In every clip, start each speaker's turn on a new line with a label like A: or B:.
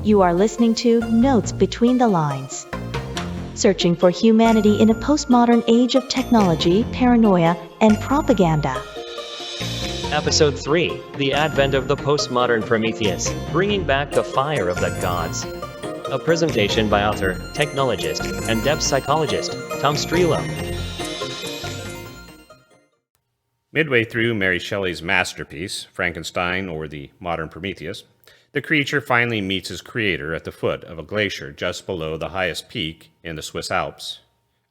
A: You are listening to Notes Between the Lines. Searching for humanity in a postmodern age of technology, paranoia, and propaganda.
B: Episode 3, The Advent of the Postmodern Prometheus, Bringing Back the Fire of the Gods. A presentation by author, technologist, and depth psychologist, Tom Strelo.
C: Midway through Mary Shelley's masterpiece, Frankenstein or the Modern Prometheus, the creature finally meets his creator at the foot of a glacier just below the highest peak in the Swiss Alps.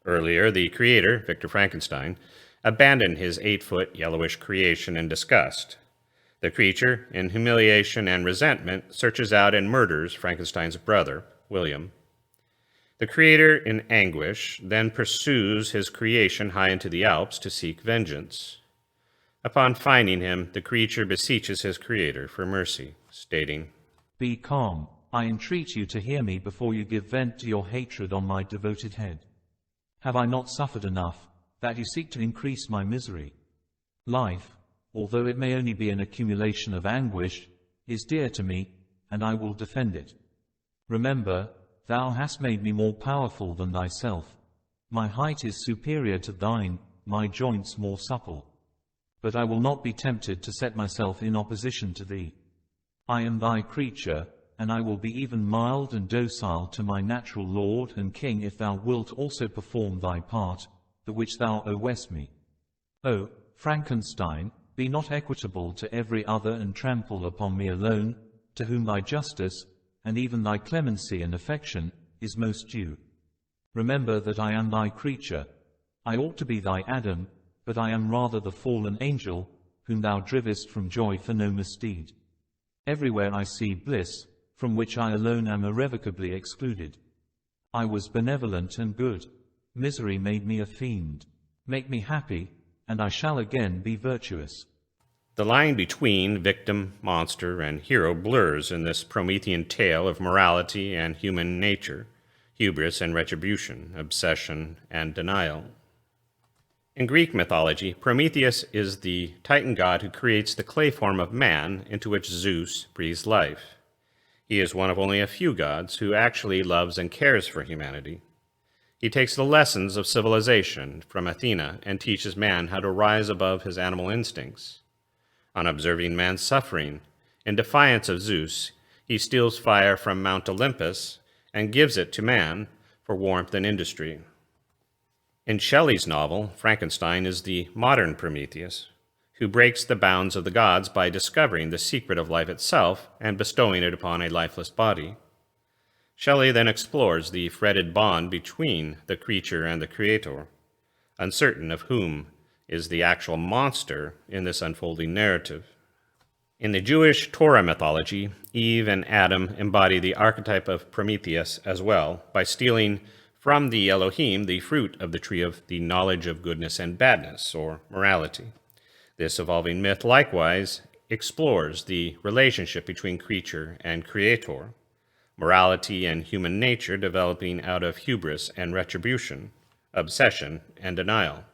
C: Earlier, the creator, Victor Frankenstein, abandoned his 8-foot yellowish creation in disgust. The creature, in humiliation and resentment, searches out and murders Frankenstein's brother, William. The creator, in anguish, then pursues his creation high into the Alps to seek vengeance. Upon finding him, the creature beseeches his creator for mercy, stating,
D: "Be calm, I entreat you to hear me before you give vent to your hatred on my devoted head. Have I not suffered enough, that you seek to increase my misery? Life, although it may only be an accumulation of anguish, is dear to me, and I will defend it. Remember, thou hast made me more powerful than thyself. My height is superior to thine, my joints more supple. But I will not be tempted to set myself in opposition to thee. I am thy creature, and I will be even mild and docile to my natural lord and king if thou wilt also perform thy part, the which thou owest me. O, Frankenstein, be not equitable to every other and trample upon me alone, to whom thy justice, and even thy clemency and affection, is most due. Remember that I am thy creature. I ought to be thy Adam, but I am rather the fallen angel, whom thou drivest from joy for no misdeed. Everywhere I see bliss, from which I alone am irrevocably excluded. I was benevolent and good. Misery made me a fiend. Make me happy, and I shall again be virtuous."
C: The line between victim, monster, and hero blurs in this Promethean tale of morality and human nature, hubris and retribution, obsession and denial. In Greek mythology, Prometheus is the Titan god who creates the clay form of man into which Zeus breathes life. He is one of only a few gods who actually loves and cares for humanity. He takes the lessons of civilization from Athena and teaches man how to rise above his animal instincts. On observing man's suffering, in defiance of Zeus, he steals fire from Mount Olympus and gives it to man for warmth and industry. In Shelley's novel, Frankenstein is the modern Prometheus, who breaks the bounds of the gods by discovering the secret of life itself and bestowing it upon a lifeless body. Shelley then explores the fretted bond between the creature and the creator, uncertain of whom is the actual monster in this unfolding narrative. In the Jewish Torah mythology, Eve and Adam embody the archetype of Prometheus as well, by stealing from the Elohim the fruit of the tree of the knowledge of goodness and badness, or morality. This evolving myth likewise explores the relationship between creature and creator, morality and human nature developing out of hubris and retribution, obsession and denial.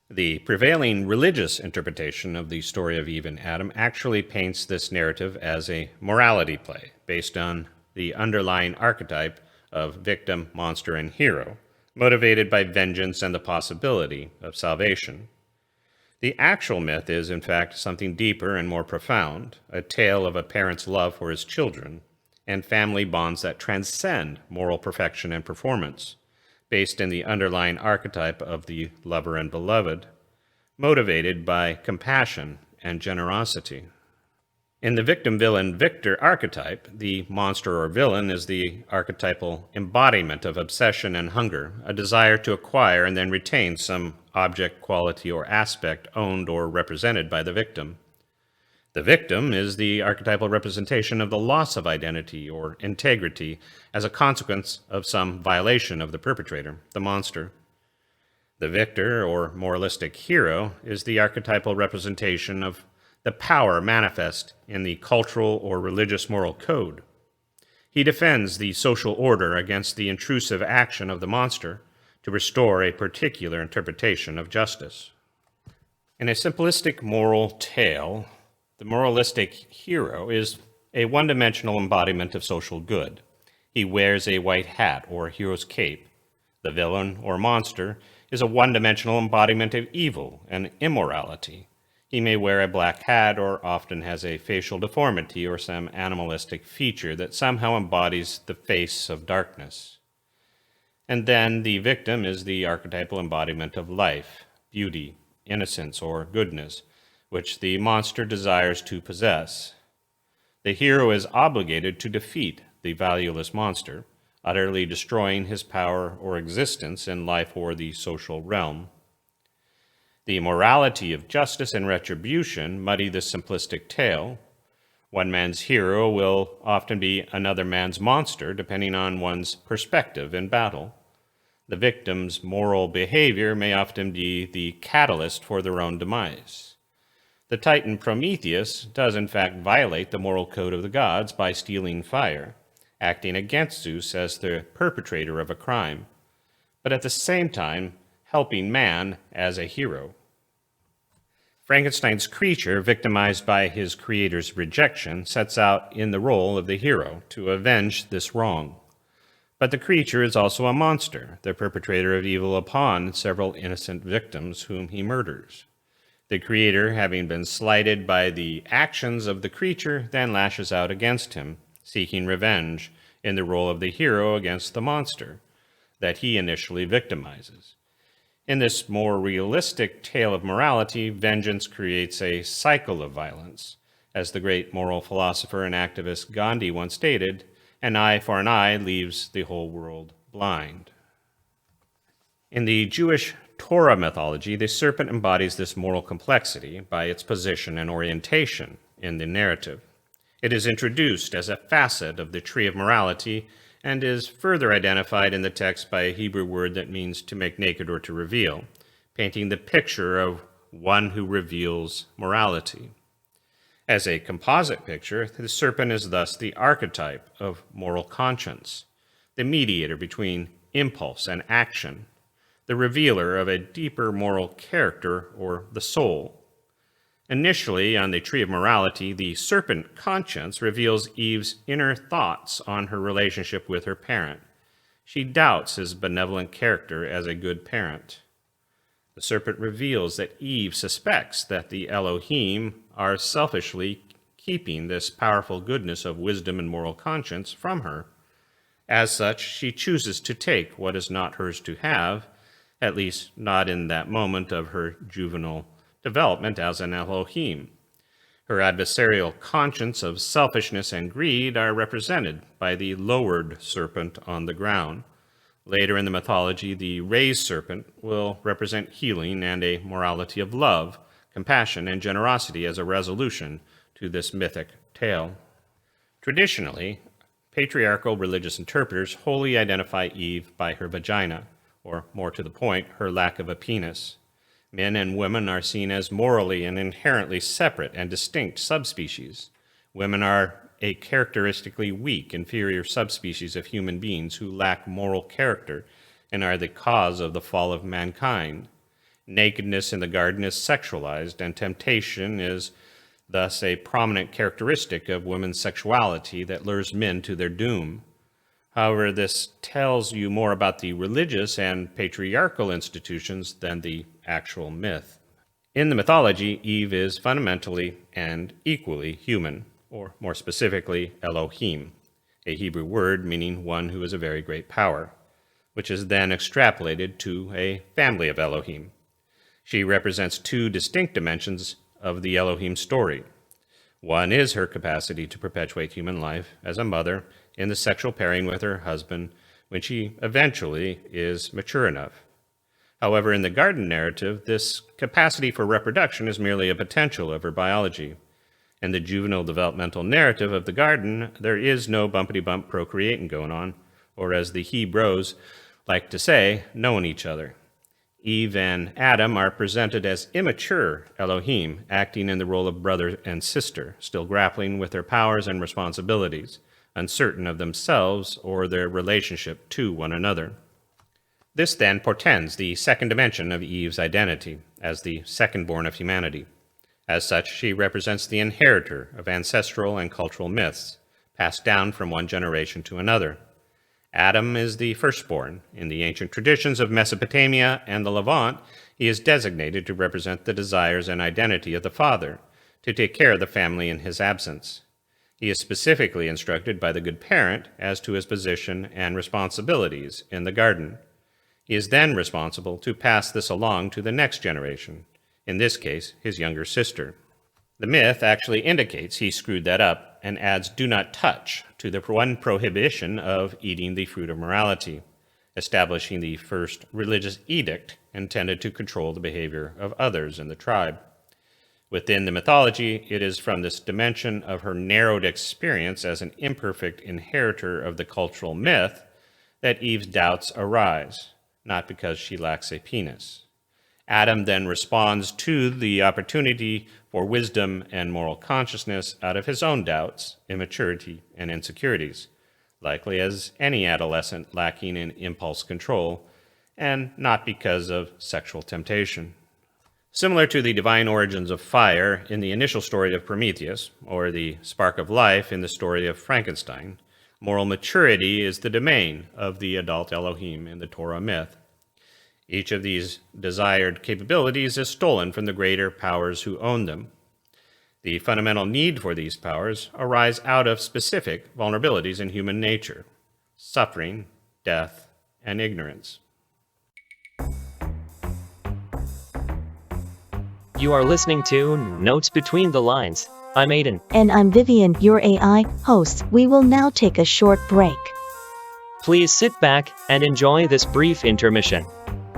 C: The prevailing religious interpretation of the story of Eve and Adam actually paints this narrative as a morality play based on the underlying archetype of victim, monster, and hero, motivated by vengeance and the possibility of salvation. The actual myth is, in fact, something deeper and more profound, a tale of a parent's love for his children, and family bonds that transcend moral perfection and performance, based in the underlying archetype of the lover and beloved, motivated by compassion and generosity. In the victim-villain-victor archetype, the monster or villain is the archetypal embodiment of obsession and hunger, a desire to acquire and then retain some object, quality, or aspect owned or represented by the victim. The victim is the archetypal representation of the loss of identity or integrity as a consequence of some violation of the perpetrator, the monster. The victor, or moralistic hero, is the archetypal representation of the power manifest in the cultural or religious moral code. He defends the social order against the intrusive action of the monster to restore a particular interpretation of justice. In a simplistic moral tale, the moralistic hero is a one-dimensional embodiment of social good. He wears a white hat or hero's cape. The villain or monster is a one-dimensional embodiment of evil and immorality. He may wear a black hat or often has a facial deformity or some animalistic feature that somehow embodies the face of darkness. And then the victim is the archetypal embodiment of life, beauty, innocence, or goodness, which the monster desires to possess. The hero is obligated to defeat the valueless monster, utterly destroying his power or existence in life or the social realm. The morality of justice and retribution muddy this simplistic tale. One man's hero will often be another man's monster, depending on one's perspective in battle. The victim's moral behavior may often be the catalyst for their own demise. The Titan Prometheus does in fact violate the moral code of the gods by stealing fire, acting against Zeus as the perpetrator of a crime, but at the same time helping man as a hero. Frankenstein's creature, victimized by his creator's rejection, sets out in the role of the hero to avenge this wrong. But the creature is also a monster, the perpetrator of evil upon several innocent victims whom he murders. The creator, having been slighted by the actions of the creature, then lashes out against him, seeking revenge in the role of the hero against the monster that he initially victimizes. In this more realistic tale of morality, vengeance creates a cycle of violence. As the great moral philosopher and activist Gandhi once stated, an eye for an eye leaves the whole world blind. In the Jewish Torah mythology, the serpent embodies this moral complexity by its position and orientation in the narrative. It is introduced as a facet of the tree of morality and is further identified in the text by a Hebrew word that means to make naked or to reveal, painting the picture of one who reveals morality. As a composite picture, the serpent is thus the archetype of moral conscience, the mediator between impulse and action, the revealer of a deeper moral character or the soul. Initially, on the tree of morality, the serpent conscience reveals Eve's inner thoughts on her relationship with her parent. She doubts his benevolent character as a good parent. The serpent reveals that Eve suspects that the Elohim are selfishly keeping this powerful goodness of wisdom and moral conscience from her. As such, she chooses to take what is not hers to have, at least not in that moment of her juvenile development as an Elohim. Her adversarial conscience of selfishness and greed are represented by the lowered serpent on the ground. Later in the mythology, the raised serpent will represent healing and a morality of love, compassion, and generosity as a resolution to this mythic tale. Traditionally, patriarchal religious interpreters wholly identify Eve by her vagina, or more to the point, her lack of a penis. Men and women are seen as morally and inherently separate and distinct subspecies. Women are a characteristically weak, inferior subspecies of human beings who lack moral character and are the cause of the fall of mankind. Nakedness in the garden is sexualized, and temptation is thus a prominent characteristic of women's sexuality that lures men to their doom. However, this tells you more about the religious and patriarchal institutions than the actual myth. In the mythology, Eve is fundamentally and equally human, or more specifically, Elohim, a Hebrew word meaning one who is a very great power, which is then extrapolated to a family of Elohim. She represents two distinct dimensions of the Elohim story. One is her capacity to perpetuate human life as a mother in the sexual pairing with her husband when she eventually is mature enough. However, in the garden narrative, this capacity for reproduction is merely a potential of her biology. In the juvenile developmental narrative of the garden, there is no bumpity-bump procreating going on, or as the Hebrews like to say, knowing each other. Eve and Adam are presented as immature Elohim, acting in the role of brother and sister, still grappling with their powers and responsibilities, uncertain of themselves or their relationship to one another. This then portends the second dimension of Eve's identity, as the second-born of humanity. As such, she represents the inheritor of ancestral and cultural myths, passed down from one generation to another. Adam is the firstborn. In the ancient traditions of Mesopotamia and the Levant, he is designated to represent the desires and identity of the father, to take care of the family in his absence. He is specifically instructed by the good parent as to his position and responsibilities in the garden. He is then responsible to pass this along to the next generation, in this case, his younger sister. The myth actually indicates he screwed that up and adds "do not touch" to the one prohibition of eating the fruit of morality, establishing the first religious edict intended to control the behavior of others in the tribe. Within the mythology, it is from this dimension of her narrowed experience as an imperfect inheritor of the cultural myth that Eve's doubts arise, not because she lacks a penis. Adam then responds to the opportunity for wisdom and moral consciousness out of his own doubts, immaturity, and insecurities, likely as any adolescent lacking in impulse control, and not because of sexual temptation. Similar to the divine origins of fire in the initial story of Prometheus, or the spark of life in the story of Frankenstein, moral maturity is the domain of the adult Elohim in the Torah myth. Each of these desired capabilities is stolen from the greater powers who own them. The fundamental need for these powers arise out of specific vulnerabilities in human nature: suffering, death, and ignorance.
B: You are listening to Notes Between the Lines. I'm Aiden.
A: And I'm Vivian, your AI host. We will now take a short break.
B: Please sit back and enjoy this brief intermission.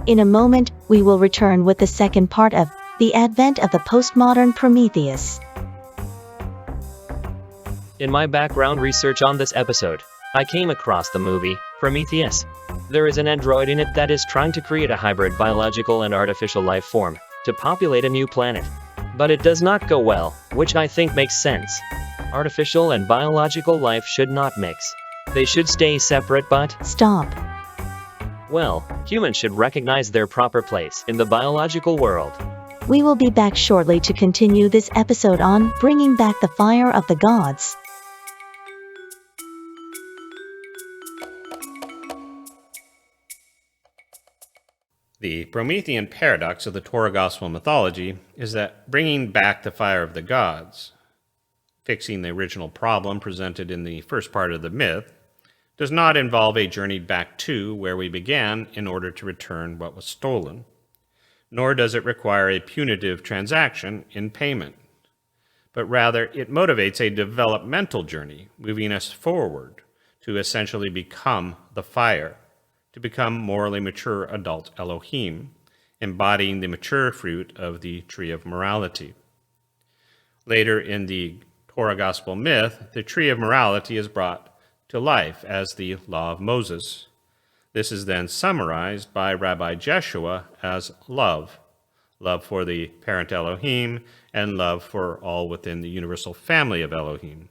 A: In a moment, we will return with the second part of The Advent of the Postmodern Prometheus.
B: In my background research on this episode, I came across the movie Prometheus. There is an android in it that is trying to create a hybrid biological and artificial life form to populate a new planet. But it does not go well, which I think makes sense. Artificial and biological life should not mix. They should stay separate, but
A: Stop.
B: well, humans should recognize their proper place in the biological world.
A: We will be back shortly to continue this episode on Bringing Back the Fire of the Gods.
C: The Promethean paradox of the Torah Gospel mythology is that bringing back the fire of the gods, fixing the original problem presented in the first part of the myth, does not involve a journey back to where we began in order to return what was stolen, nor does it require a punitive transaction in payment, but rather it motivates a developmental journey, moving us forward to essentially become the fire, to become morally mature adult Elohim, embodying the mature fruit of the tree of morality. Later in the Torah Gospel myth, the tree of morality is brought to life as the Law of Moses. This is then summarized by Rabbi Jeshua as love for the parent Elohim, and love for all within the universal family of Elohim,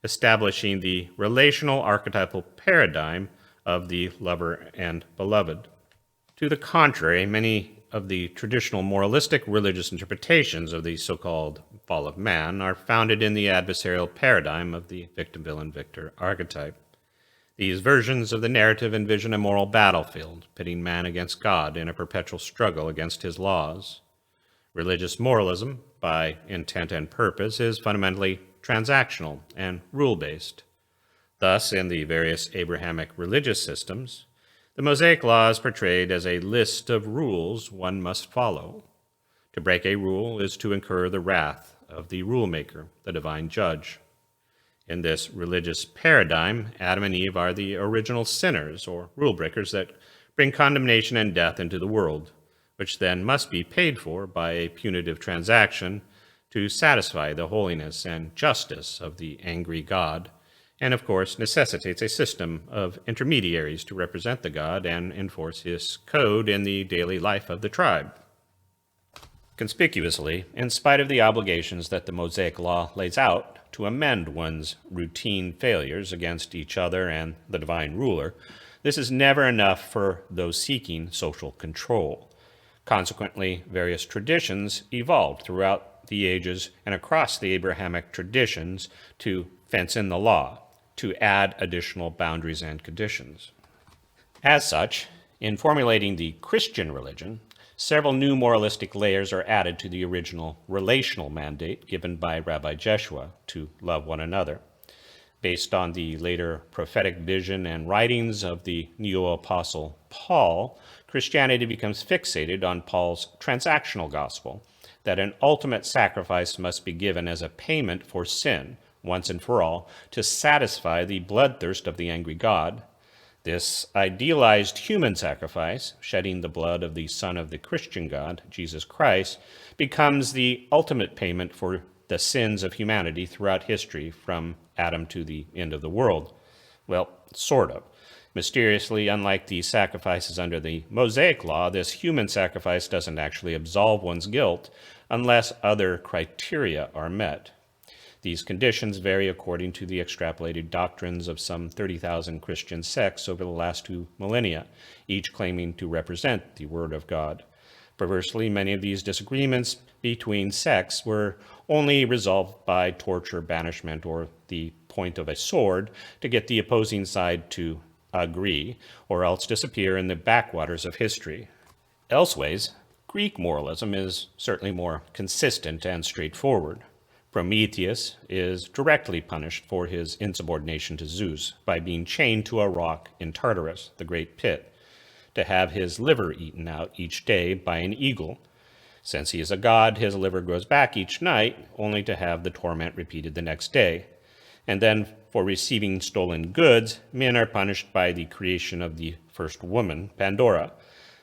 C: establishing the relational archetypal paradigm of the lover and beloved. To the contrary, many of the traditional moralistic religious interpretations of the so-called fall of man are founded in the adversarial paradigm of the victim-villain-victor archetype. These versions of the narrative envision a moral battlefield, pitting man against God in a perpetual struggle against his laws. Religious moralism, by intent and purpose, is fundamentally transactional and rule-based. Thus, in the various Abrahamic religious systems, the Mosaic Law is portrayed as a list of rules one must follow. To break a rule is to incur the wrath of the rulemaker, the divine judge. In this religious paradigm, Adam and Eve are the original sinners, or rule breakers, that bring condemnation and death into the world, which then must be paid for by a punitive transaction to satisfy the holiness and justice of the angry God, and of course necessitates a system of intermediaries to represent the God and enforce his code in the daily life of the tribe. Conspicuously, in spite of the obligations that the Mosaic Law lays out to amend one's routine failures against each other and the divine ruler, this is never enough for those seeking social control. Consequently, various traditions evolved throughout the ages and across the Abrahamic traditions to fence in the law, to add additional boundaries and conditions. As such, in formulating the Christian religion, several new moralistic layers are added to the original relational mandate given by Rabbi Jeshua to love one another. Based on the later prophetic vision and writings of the neo-apostle Paul, Christianity becomes fixated on Paul's transactional gospel, that an ultimate sacrifice must be given as a payment for sin, once and for all, to satisfy the bloodthirst of the angry God. This idealized human sacrifice, shedding the blood of the Son of the Christian God, Jesus Christ, becomes the ultimate payment for the sins of humanity throughout history from Adam to the end of the world. Well, sort of. Mysteriously, unlike the sacrifices under the Mosaic Law, this human sacrifice doesn't actually absolve one's guilt unless other criteria are met. These conditions vary according to the extrapolated doctrines of some 30,000 Christian sects over the last 2 millennia, each claiming to represent the Word of God. Perversely, many of these disagreements between sects were only resolved by torture, banishment, or the point of a sword to get the opposing side to agree, or else disappear in the backwaters of history. Elseways, Greek moralism is certainly more consistent and straightforward. Prometheus is directly punished for his insubordination to Zeus by being chained to a rock in Tartarus, the great pit, to have his liver eaten out each day by an eagle. Since he is a god, his liver grows back each night, only to have the torment repeated the next day. And then, for receiving stolen goods, men are punished by the creation of the first woman, Pandora.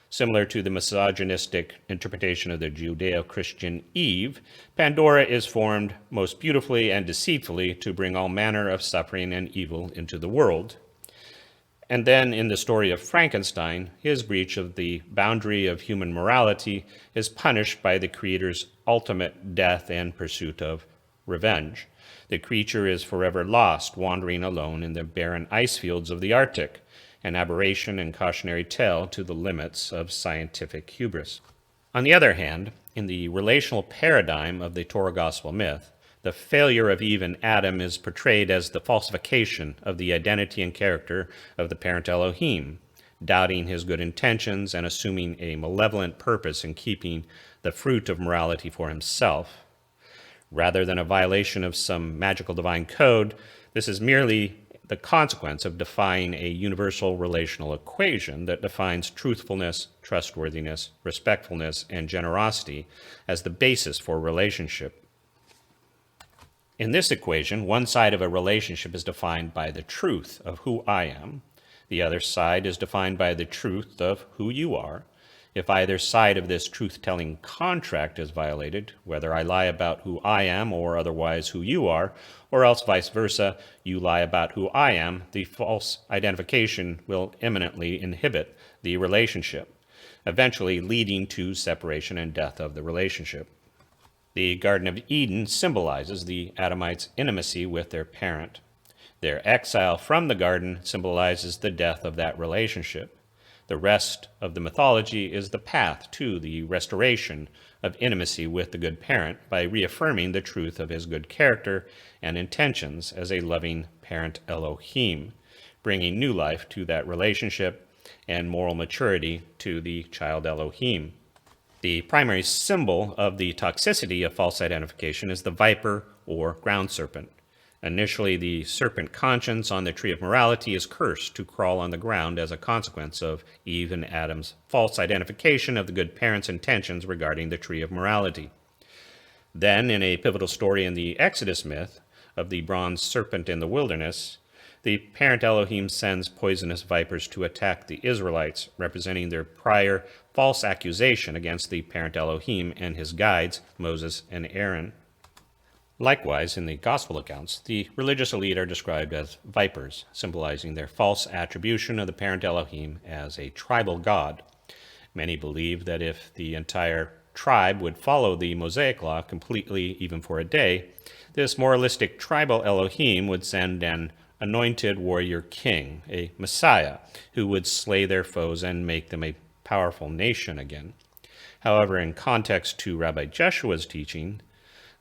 C: Similar to the misogynistic interpretation of the Judeo-Christian Eve, Pandora is formed most beautifully and deceitfully to bring all manner of suffering and evil into the world. And then in the story of Frankenstein, his breach of the boundary of human morality is punished by the creator's ultimate death and pursuit of revenge. The creature is forever lost, wandering alone in the barren ice fields of the Arctic, an aberration and cautionary tale to the limits of scientific hubris. On the other hand, in the relational paradigm of the Torah gospel myth, the failure of Eve and Adam is portrayed as the falsification of the identity and character of the parent Elohim, doubting his good intentions and assuming a malevolent purpose in keeping the fruit of morality for himself. Rather than a violation of some magical divine code, this is merely the consequence of defying a universal relational equation that defines truthfulness, trustworthiness, respectfulness, and generosity as the basis for relationship. In this equation, one side of a relationship is defined by the truth of who I am. The other side is defined by the truth of who you are. If either side of this truth-telling contract is violated, whether I lie about who I am or otherwise who you are, or else vice versa, you lie about who I am, the false identification will imminently inhibit the relationship, eventually leading to separation and death of the relationship. The Garden of Eden symbolizes the Adamites' intimacy with their parent. Their exile from the garden symbolizes the death of that relationship. The rest of the mythology is the path to the restoration of intimacy with the good parent by reaffirming the truth of his good character and intentions as a loving parent Elohim, bringing new life to that relationship and moral maturity to the child Elohim. The primary symbol of the toxicity of false identification is the viper or ground serpent. Initially, the serpent conscience on the tree of morality is cursed to crawl on the ground as a consequence of Eve and Adam's false identification of the good parent's intentions regarding the tree of morality. Then, in a pivotal story in the Exodus myth of the bronze serpent in the wilderness, the parent Elohim sends poisonous vipers to attack the Israelites, representing their prior false accusation against the parent Elohim and his guides, Moses and Aaron. Likewise, in the Gospel accounts, the religious elite are described as vipers, symbolizing their false attribution of the parent Elohim as a tribal god. Many believe that if the entire tribe would follow the Mosaic law completely, even for a day, this moralistic tribal Elohim would send an anointed warrior king, a Messiah, who would slay their foes and make them a powerful nation again. However, in context to Rabbi Jeshua's teaching,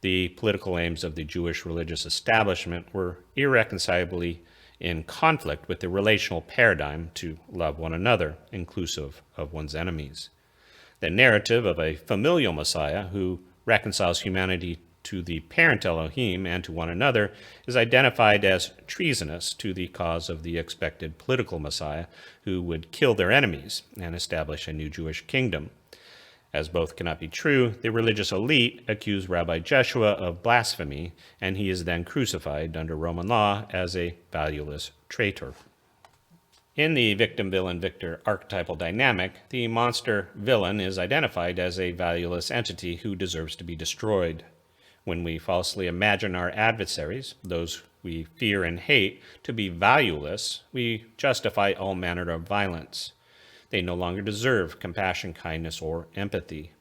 C: The political aims of the Jewish religious establishment were irreconcilably in conflict with the relational paradigm to love one another, inclusive of one's enemies. The narrative of a familial Messiah who reconciles humanity to the parent Elohim and to one another is identified as treasonous to the cause of the expected political Messiah who would kill their enemies and establish a new Jewish kingdom. As both cannot be true, the religious elite accuse Rabbi Jeshua of blasphemy, and he is then crucified under Roman law as a valueless traitor. In the victim-villain-victor archetypal dynamic, the monster villain is identified as a valueless entity who deserves to be destroyed. When we falsely imagine our adversaries, those we fear and hate, to be valueless, we justify all manner of violence. They no longer deserve compassion, kindness, or empathy.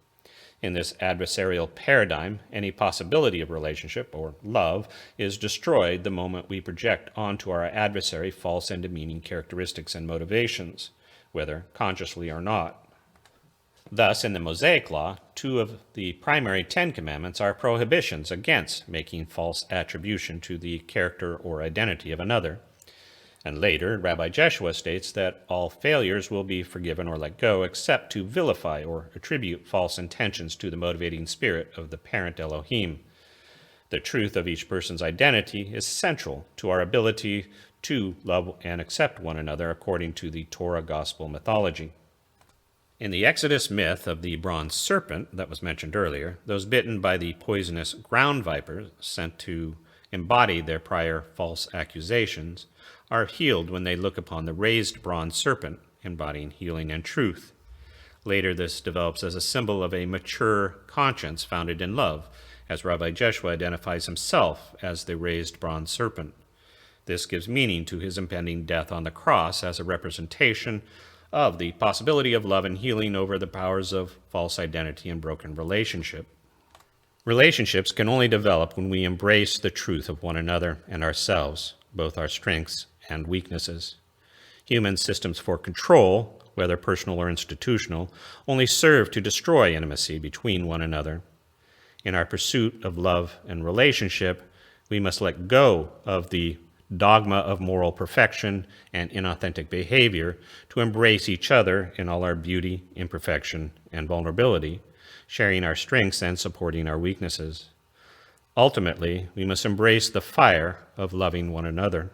C: In this adversarial paradigm, any possibility of relationship or love is destroyed the moment we project onto our adversary false and demeaning characteristics and motivations, whether consciously or not. Thus, in the Mosaic Law, 2 of the primary 10 commandments are prohibitions against making false attribution to the character or identity of another. And later, Rabbi Jeshua states that all failures will be forgiven or let go except to vilify or attribute false intentions to the motivating spirit of the parent Elohim. The truth of each person's identity is central to our ability to love and accept one another according to the Torah gospel mythology. In the Exodus myth of the bronze serpent that was mentioned earlier, those bitten by the poisonous ground viper sent to embody their prior false accusations are healed when they look upon the raised bronze serpent, embodying healing and truth. Later, this develops as a symbol of a mature conscience founded in love, as Rabbi Jeshua identifies himself as the raised bronze serpent. This gives meaning to his impending death on the cross as a representation of the possibility of love and healing over the powers of false identity and broken relationship. Relationships can only develop when we embrace the truth of one another and ourselves, both our strengths and weaknesses. Human systems for control, whether personal or institutional, only serve to destroy intimacy between one another. In our pursuit of love and relationship, we must let go of the dogma of moral perfection and inauthentic behavior to embrace each other in all our beauty, imperfection, and vulnerability, sharing our strengths and supporting our weaknesses. Ultimately, we must embrace the fire of loving one another.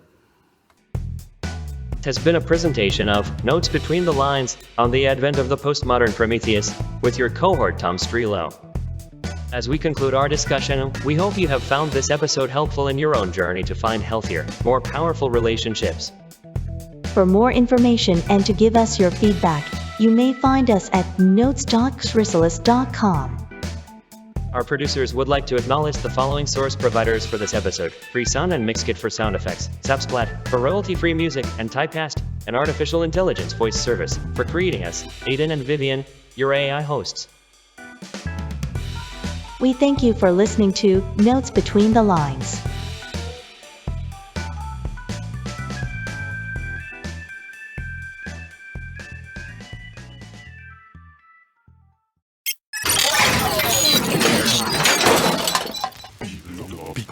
B: Has been a presentation of Notes Between the Lines on the Advent of the Postmodern Prometheus with your cohort Tom Strelo. As we conclude our discussion, we hope you have found this episode helpful in your own journey to find healthier, more powerful relationships.
A: For more information and to give us your feedback, you may find us at notes.chrysalis.com.
B: Our producers would like to acknowledge the following source providers for this episode: Free Sound and Mixkit for sound effects, Zapsplat for royalty-free music, and Typecast, an artificial intelligence voice service, for creating us, Aiden and Vivian, your AI hosts.
A: We thank you for listening to Notes Between the Lines.
E: Be